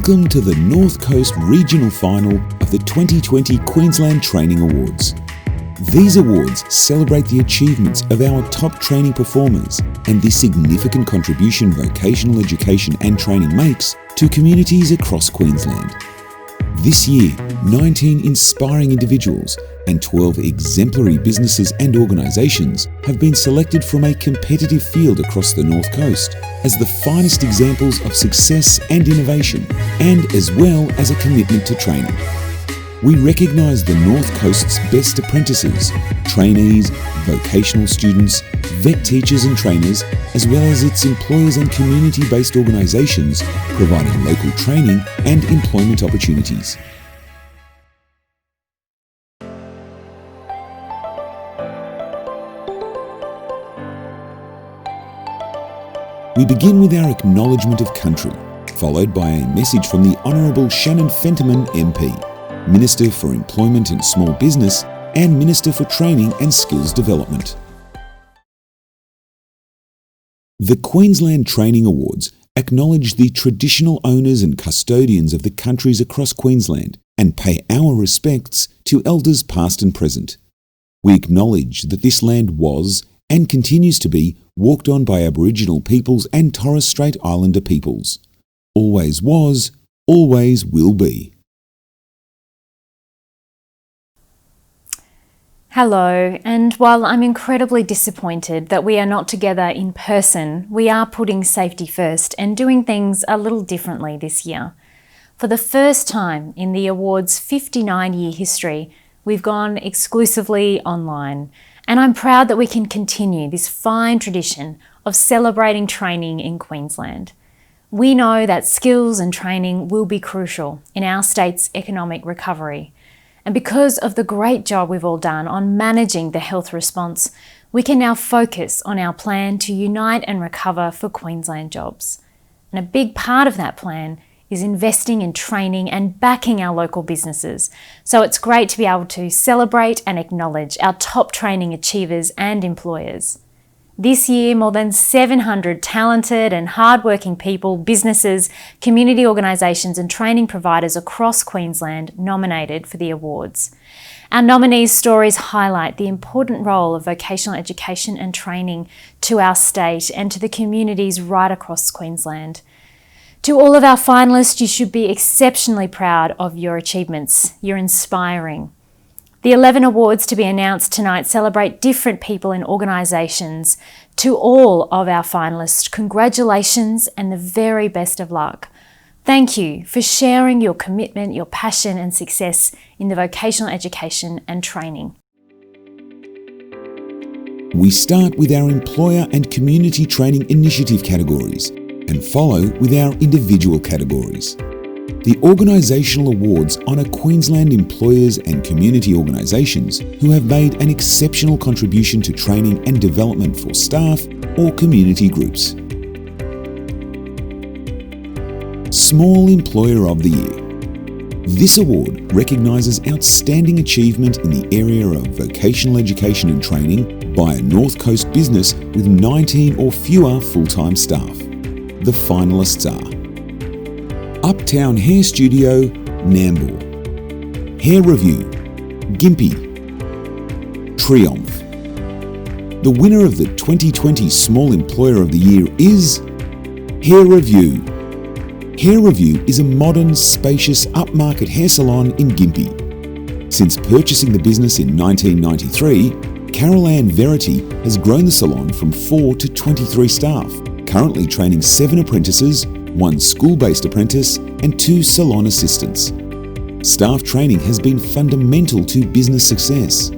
Welcome to the North Coast Regional Final of the 2020 Queensland Training Awards. These awards celebrate the achievements of our top training performers and the significant contribution vocational education and training makes to communities across Queensland. This year, 19 inspiring individuals and 12 exemplary businesses and organisations have been selected from a competitive field across the North Coast as the finest examples of success and innovation, and as well as a commitment to training. We recognise the North Coast's best apprentices, trainees, vocational students, vet teachers and trainers, as well as its employers and community-based organisations providing local training and employment opportunities. We begin with our acknowledgement of country, followed by a message from the Honourable Shannon Fentiman MP, Minister for Employment and Small Business and Minister for Training and Skills Development. The Queensland Training Awards acknowledge the traditional owners and custodians of the countries across Queensland and pay our respects to elders past and present. We acknowledge that this land was and continues to be walked on by Aboriginal peoples and Torres Strait Islander peoples. Always was, always will be. Hello, and while I'm incredibly disappointed that we are not together in person, we are putting safety first and doing things a little differently this year. For the first time in the awards' 59-year history, we've gone exclusively online, and I'm proud that we can continue this fine tradition of celebrating training in Queensland. We know that skills and training will be crucial in our state's economic recovery. And because of the great job we've all done on managing the health response, we can now focus on our plan to unite and recover for Queensland jobs. And a big part of that plan is investing in training and backing our local businesses. So it's great to be able to celebrate and acknowledge our top training achievers and employers. This year, more than 700 talented and hardworking people, businesses, community organisations and training providers across Queensland nominated for the awards. Our nominees' stories highlight the important role of vocational education and training to our state and to the communities right across Queensland. To all of our finalists, you should be exceptionally proud of your achievements. You're inspiring. The 11 awards to be announced tonight celebrate different people and organisations. To all of our finalists, congratulations and the very best of luck. Thank you for sharing your commitment, your passion and success in the vocational education and training. We start with our employer and community training initiative categories and follow with our individual categories. The organisational awards honour Queensland employers and community organisations who have made an exceptional contribution to training and development for staff or community groups. Small Employer of the Year. This award recognises outstanding achievement in the area of vocational education and training by a North Coast business with 19 or fewer full-time staff. The finalists are Uptown Hair Studio, Nambour. Hair Review, Gympie. Triumph. The winner of the 2020 Small Employer of the Year is Hair Review. Hair Review is a modern, spacious, upmarket hair salon in Gympie. Since purchasing the business in 1993, Carol Ann Verity has grown the salon from 4 to 23 staff, currently training 7 apprentices, 1 school-based apprentice and 2 salon assistants. Staff training has been fundamental to business success.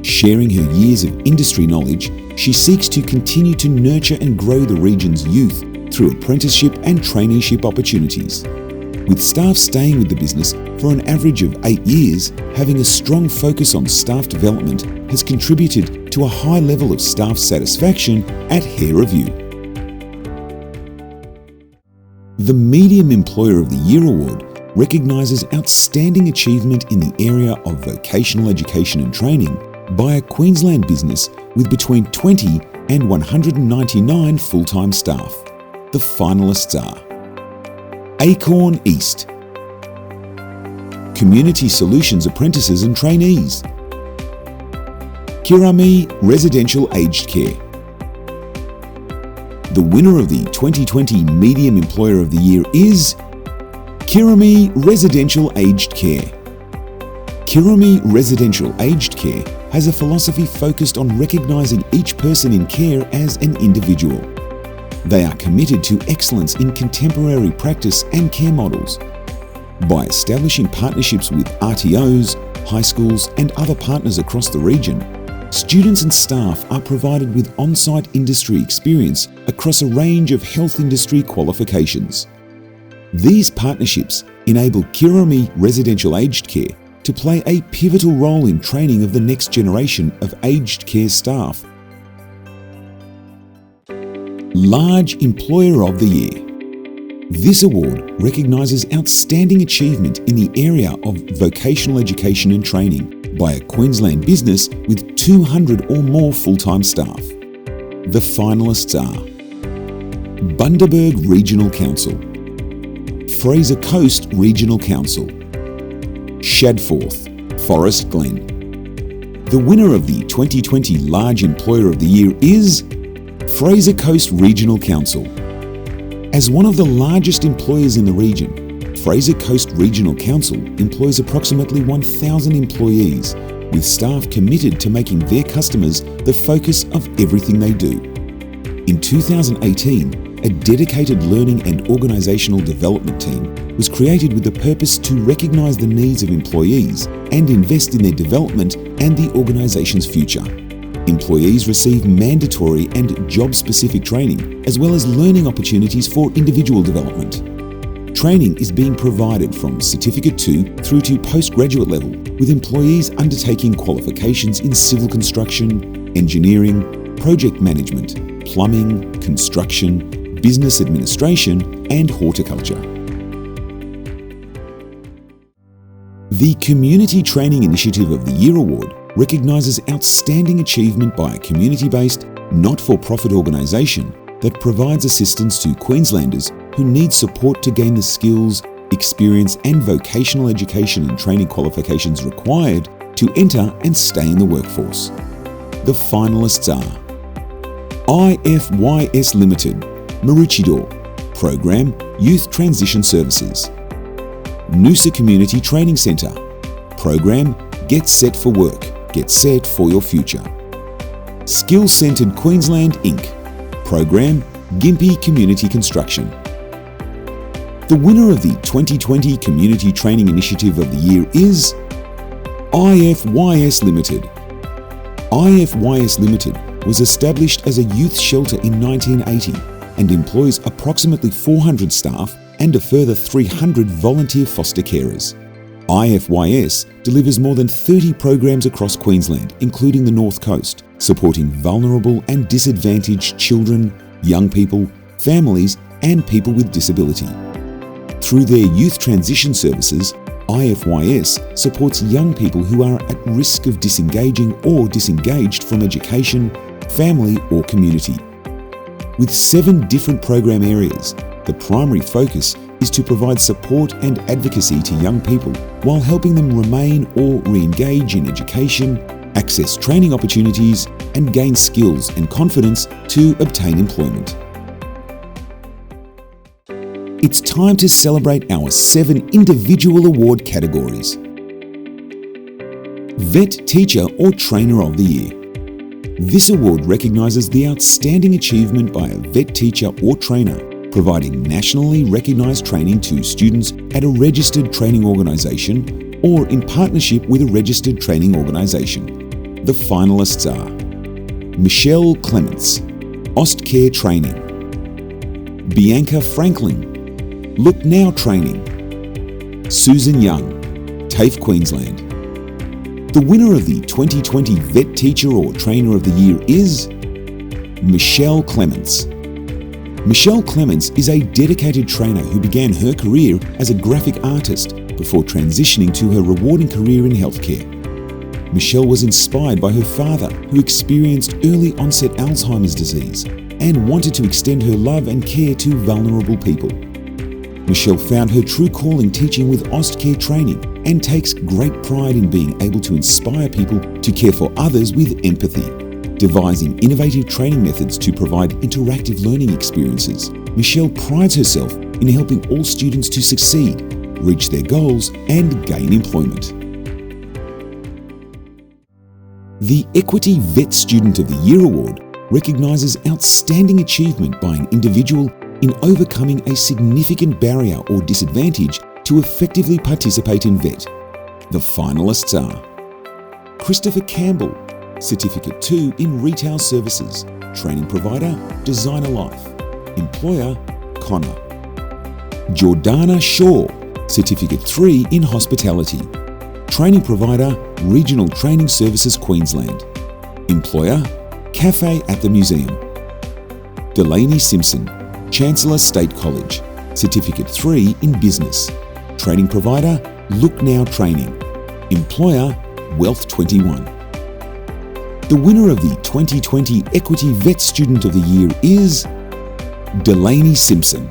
Sharing her years of industry knowledge, she seeks to continue to nurture and grow the region's youth through apprenticeship and traineeship opportunities. With staff staying with the business for an average of 8 years, having a strong focus on staff development has contributed to a high level of staff satisfaction at Hair Review. The Medium Employer of the Year Award recognises outstanding achievement in the area of vocational education and training by a Queensland business with between 20 and 199 full-time staff. The finalists are Acorn East. Community Solutions Apprentices and Trainees. Kirami Residential Aged Care. The winner of the 2020 Medium Employer of the Year is Kirami Residential Aged Care. Kirami Residential Aged Care has a philosophy focused on recognising each person in care as an individual. They are committed to excellence in contemporary practice and care models. By establishing partnerships with RTOs, high schools and other partners across the region, students and staff are provided with on-site industry experience across a range of health industry qualifications. These partnerships enable Kirami Residential Aged Care to play a pivotal role in training of the next generation of aged care staff. Large Employer of the Year. This award recognises outstanding achievement in the area of vocational education and training by a Queensland business with 200 or more full-time staff. The finalists are Bundaberg Regional Council, Fraser Coast Regional Council, Shadforth, Forest Glen. The winner of the 2020 Large Employer of the Year is Fraser Coast Regional Council. As one of the largest employers in the region, Fraser Coast Regional Council employs approximately 1,000 employees, with staff committed to making their customers the focus of everything they do. In 2018, a dedicated learning and organisational development team was created with the purpose to recognise the needs of employees and invest in their development and the organisation's future. Employees receive mandatory and job-specific training, as well as learning opportunities for individual development. Training is being provided from Certificate 2 through to postgraduate level, with employees undertaking qualifications in civil construction, engineering, project management, plumbing, construction, business administration, and horticulture. The Community Training Initiative of the Year Award recognises outstanding achievement by a community-based, not-for-profit organisation that provides assistance to Queenslanders who need support to gain the skills, experience and vocational education and training qualifications required to enter and stay in the workforce. The finalists are IFYS Limited, Maroochydore, Program Youth Transition Services. Noosa Community Training Centre, Program Get Set for Work, Get Set for Your Future. Skills Centred Queensland Inc., Program Gympie Community Construction. The winner of the 2020 Community Training Initiative of the Year is IFYS Limited. IFYS Limited was established as a youth shelter in 1980 and employs approximately 400 staff and a further 300 volunteer foster carers. IFYS delivers more than 30 programs across Queensland, including the North Coast, supporting vulnerable and disadvantaged children, young people, families, and people with disability. Through their youth transition services, IFYS supports young people who are at risk of disengaging or disengaged from education, family, or community. With 7 different program areas, the primary focus is to provide support and advocacy to young people while helping them remain or re-engage in education, access training opportunities, and gain skills and confidence to obtain employment. It's time to celebrate our 7 individual award categories. Vet Teacher or Trainer of the Year. This award recognises the outstanding achievement by a vet teacher or trainer, providing nationally recognised training to students at a registered training organisation or in partnership with a registered training organisation. The finalists are Michelle Clements, Ostcare Training, Bianca Franklin, Look Now Training, Susan Young, TAFE Queensland. The winner of the 2020 Vet Teacher or Trainer of the Year is Michelle Clements. Michelle Clements is a dedicated trainer who began her career as a graphic artist before transitioning to her rewarding career in healthcare. Michelle was inspired by her father, who experienced early onset Alzheimer's disease and wanted to extend her love and care to vulnerable people. Michelle found her true calling teaching with Austcare Training and takes great pride in being able to inspire people to care for others with empathy. Devising innovative training methods to provide interactive learning experiences, Michelle prides herself in helping all students to succeed, reach their goals and gain employment. The Equity Vet Student of the Year Award recognises outstanding achievement by an individual in overcoming a significant barrier or disadvantage to effectively participate in VET. The finalists are Christopher Campbell, Certificate 2 in Retail Services, Training Provider, Designer Life, Employer, Connor. Jordana Shaw, Certificate 3 in Hospitality, Training Provider, Regional Training Services Queensland, Employer, Cafe at the Museum. Delaney Simpson, Chancellor State College, Certificate 3 in Business, Training Provider, Look Now Training, Employer, Wealth 21. The winner of the 2020 Equity Vet Student of the Year is Delaney Simpson.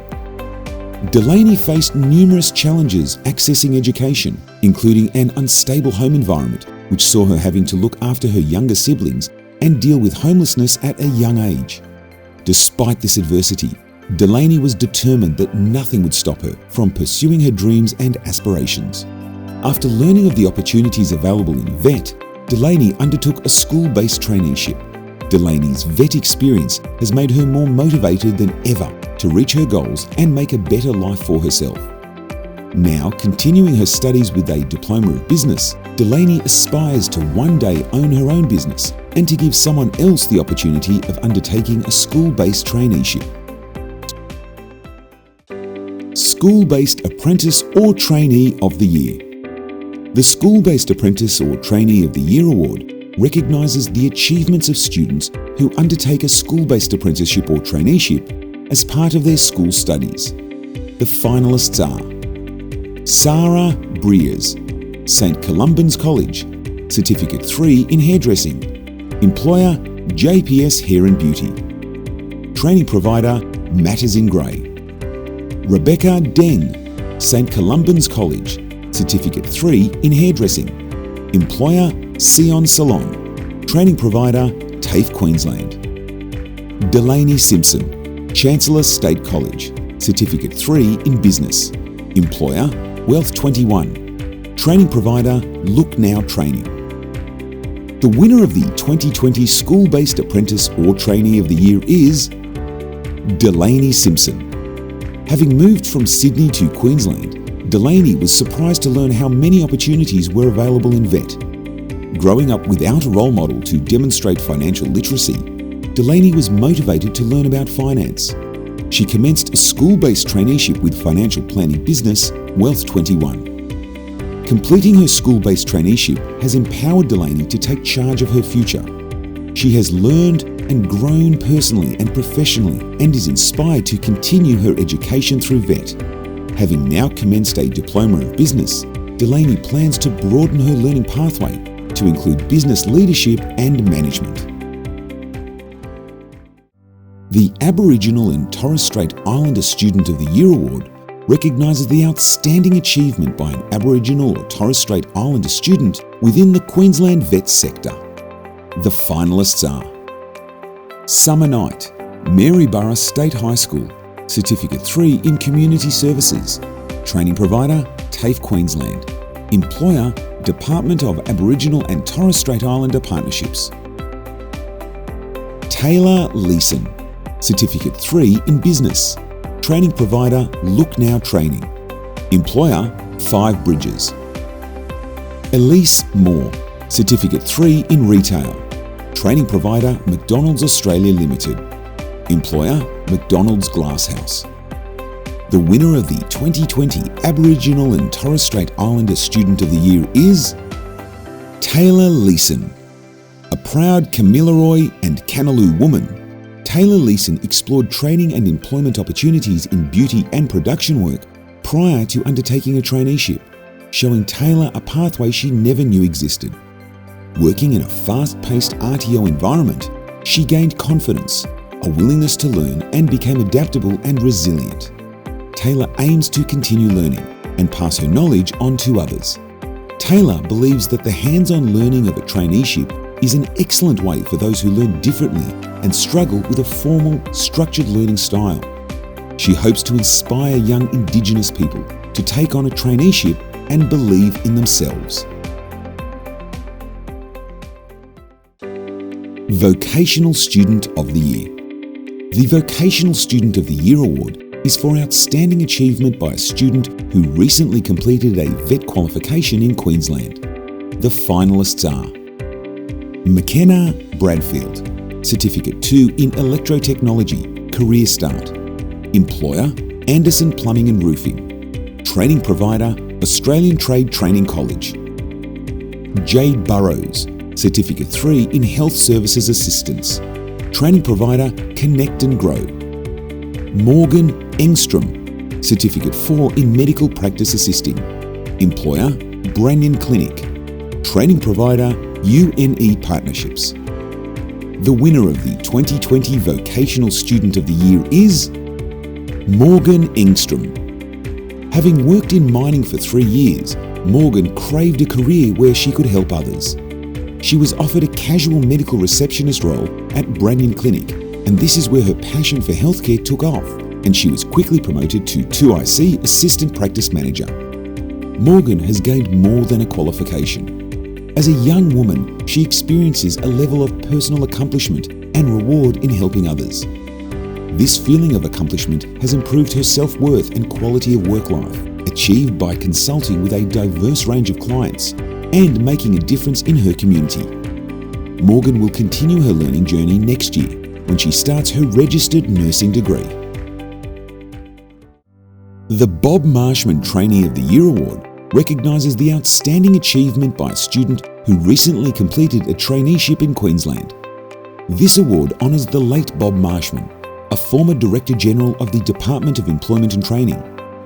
Delaney faced numerous challenges accessing education, including an unstable home environment, which saw her having to look after her younger siblings and deal with homelessness at a young age. Despite this adversity, Delaney was determined that nothing would stop her from pursuing her dreams and aspirations. After learning of the opportunities available in VET, Delaney undertook a school-based traineeship. Delaney's VET experience has made her more motivated than ever to reach her goals and make a better life for herself. Now, continuing her studies with a Diploma of Business, Delaney aspires to one day own her own business and to give someone else the opportunity of undertaking a school-based traineeship. School-Based Apprentice or Trainee of the Year. The School-Based Apprentice or Trainee of the Year Award recognises the achievements of students who undertake a school-based apprenticeship or traineeship as part of their school studies. The finalists are Sarah Breers, St Columban's College, Certificate 3 in Hairdressing, Employer, JPS Hair and Beauty, Training Provider, Matters in Grey. Rebecca Deng, St Columban's College, Certificate 3 in Hairdressing, Employer, Sion Salon, Training Provider, TAFE Queensland. Delaney Simpson, Chancellor State College, Certificate 3 in Business, Employer, Wealth 21, Training Provider, Look Now Training. The winner of the 2020 School-Based Apprentice or Trainee of the Year is Delaney Simpson. Having moved from Sydney to Queensland, Delaney was surprised to learn how many opportunities were available in VET. Growing up without a role model to demonstrate financial literacy, Delaney was motivated to learn about finance. She commenced a school-based traineeship with financial planning business, Wealth 21. Completing her school-based traineeship has empowered Delaney to take charge of her future. She has learned and grown personally and professionally and is inspired to continue her education through VET. Having now commenced a Diploma of Business, Delaney plans to broaden her learning pathway to include business leadership and management. The Aboriginal and Torres Strait Islander Student of the Year Award recognises the outstanding achievement by an Aboriginal or Torres Strait Islander student within the Queensland VET sector. The finalists are Summer Knight, Maryborough State High School, Certificate 3 in Community Services, Training Provider, TAFE Queensland, Employer, Department of Aboriginal and Torres Strait Islander Partnerships. Taylor Leeson, Certificate 3 in Business, Training Provider, Look Now Training, Employer, 5 Bridges. Elise Moore, Certificate 3 in Retail, Training Provider, McDonald's Australia Limited, Employer, McDonald's Glasshouse. The winner of the 2020 Aboriginal and Torres Strait Islander Student of the Year is Taylor Leeson. A proud Kamilaroi and Kanaloo woman, Taylor Leeson explored training and employment opportunities in beauty and production work prior to undertaking a traineeship, showing Taylor a pathway she never knew existed. Working in a fast-paced RTO environment, she gained confidence, a willingness to learn, and became adaptable and resilient. Taylor aims to continue learning and pass her knowledge on to others. Taylor believes that the hands-on learning of a traineeship is an excellent way for those who learn differently and struggle with a formal, structured learning style. She hopes to inspire young Indigenous people to take on a traineeship and believe in themselves. Vocational Student of the Year. The Vocational Student of the Year award is for outstanding achievement by a student who recently completed a VET qualification in Queensland. The finalists are McKenna Bradfield, Certificate 2 in Electrotechnology, Career Start. Employer, Anderson Plumbing and Roofing. Training provider, Australian Trade Training College. Jade Burrows, Certificate 3 in Health Services Assistance. Training provider, Connect and Grow. Morgan Engstrom, Certificate 4 in Medical Practice Assisting. Employer, Branyan Clinic. Training provider, UNE Partnerships. The winner of the 2020 Vocational Student of the Year is Morgan Engstrom. Having worked in mining for 3 years, Morgan craved a career where she could help others. She was offered a casual medical receptionist role at Branyan Clinic, and this is where her passion for healthcare took off, and she was quickly promoted to 2IC Assistant Practice Manager. Morgan has gained more than a qualification. As a young woman, she experiences a level of personal accomplishment and reward in helping others. This feeling of accomplishment has improved her self-worth and quality of work life, achieved by consulting with a diverse range of clients and making a difference in her community. Morgan will continue her learning journey next year when she starts her registered nursing degree. The Bob Marshman Trainee of the Year Award recognises the outstanding achievement by a student who recently completed a traineeship in Queensland. This award honours the late Bob Marshman, a former Director General of the Department of Employment and Training,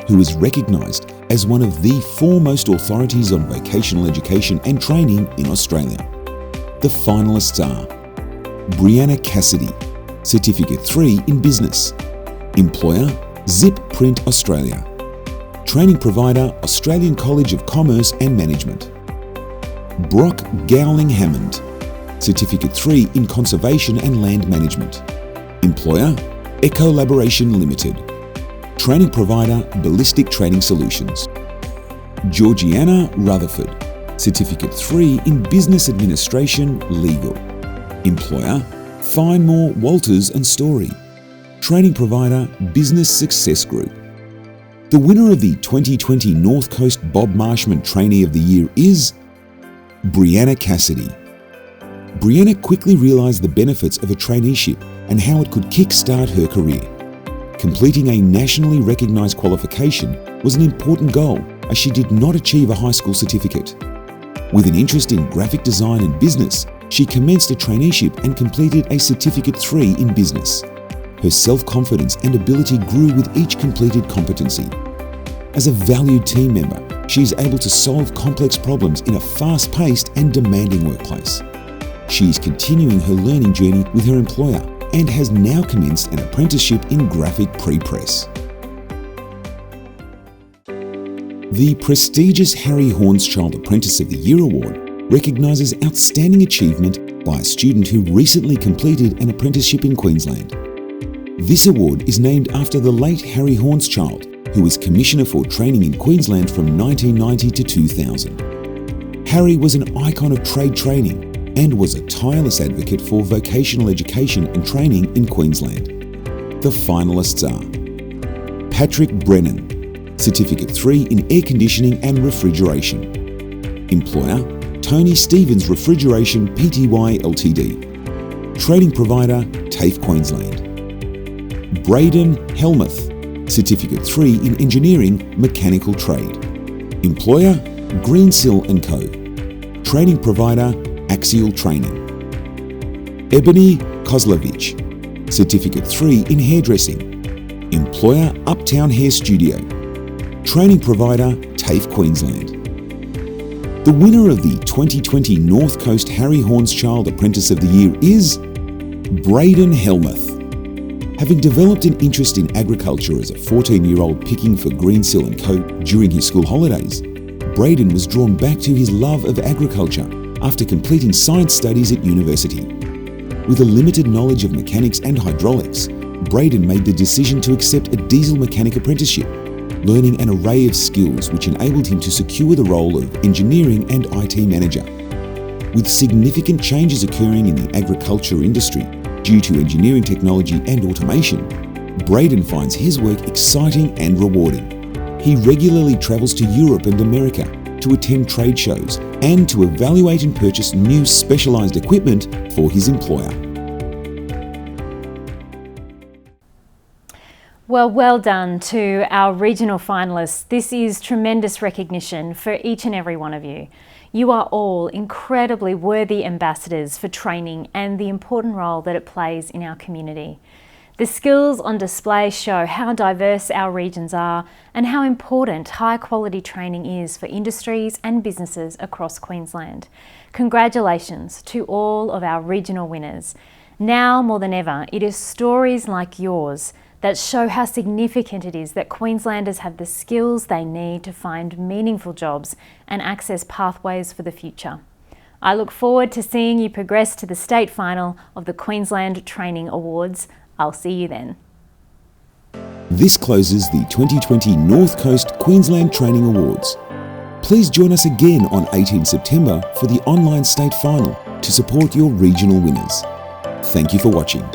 who is recognised as one of the foremost authorities on vocational education and training in Australia. The finalists are Brianna Cassidy, Certificate 3 in Business. Employer, Zip Print Australia. Training provider, Australian College of Commerce and Management. Brock Gowling Hammond, Certificate 3 in Conservation and Land Management. Employer, Ecolaboration Limited. Training provider, Ballistic Training Solutions. Georgiana Rutherford, Certificate 3 in Business Administration Legal. Employer, Finemore Walters and Story. Training provider, Business Success Group. The winner of the 2020 North Coast Bob Marshman Trainee of the Year is Brianna Cassidy. Brianna quickly realised the benefits of a traineeship and how it could kick-start her career. Completing a nationally recognised qualification was an important goal as she did not achieve a high school certificate. With an interest in graphic design and business, she commenced a traineeship and completed a Certificate 3 in Business. Her self-confidence and ability grew with each completed competency. As a valued team member, she is able to solve complex problems in a fast-paced and demanding workplace. She is continuing her learning journey with her employer and has now commenced an apprenticeship in graphic pre-press. The prestigious Harry Hornschild Apprentice of the Year Award recognises outstanding achievement by a student who recently completed an apprenticeship in Queensland. This award is named after the late Harry Hornschild, who was Commissioner for Training in Queensland from 1990 to 2000. Harry was an icon of trade training and was a tireless advocate for vocational education and training in Queensland. The finalists are Patrick Brennan, Certificate 3 in Air Conditioning and Refrigeration. Employer, Tony Stevens Refrigeration Pty Ltd. Training provider, TAFE Queensland. Braden Helmuth, Certificate 3 in Engineering Mechanical Trade. Employer, Greensill & Co. Training provider, Axial Training. Ebony Kozlovich, Certificate 3 in Hairdressing. Employer, Uptown Hair Studio. Training provider, TAFE Queensland. The winner of the 2020 North Coast Harry Hornschild Apprentice of the Year is Braden Helmuth. Having developed an interest in agriculture as a 14-year-old picking for Greensill and Co. during his school holidays, Braden was drawn back to his love of agriculture after completing science studies at university. With a limited knowledge of mechanics and hydraulics, Braden made the decision to accept a diesel mechanic apprenticeship, learning an array of skills which enabled him to secure the role of engineering and IT manager. With significant changes occurring in the agriculture industry due to engineering technology and automation, Braden finds his work exciting and rewarding. He regularly travels to Europe and America to attend trade shows and to evaluate and purchase new specialised equipment for his employer. Well done to our regional finalists. This is tremendous recognition for each and every one of you. You are all incredibly worthy ambassadors for training and the important role that it plays in our community. The skills on display show how diverse our regions are and how important high quality training is for industries and businesses across Queensland. Congratulations to all of our regional winners. Now more than ever, it is stories like yours that show how significant it is that Queenslanders have the skills they need to find meaningful jobs and access pathways for the future. I look forward to seeing you progress to the state final of the Queensland Training Awards. I'll see you then. This closes the 2020 North Coast Queensland Training Awards. Please join us again on 18 September for the online state final to support your regional winners. Thank you for watching.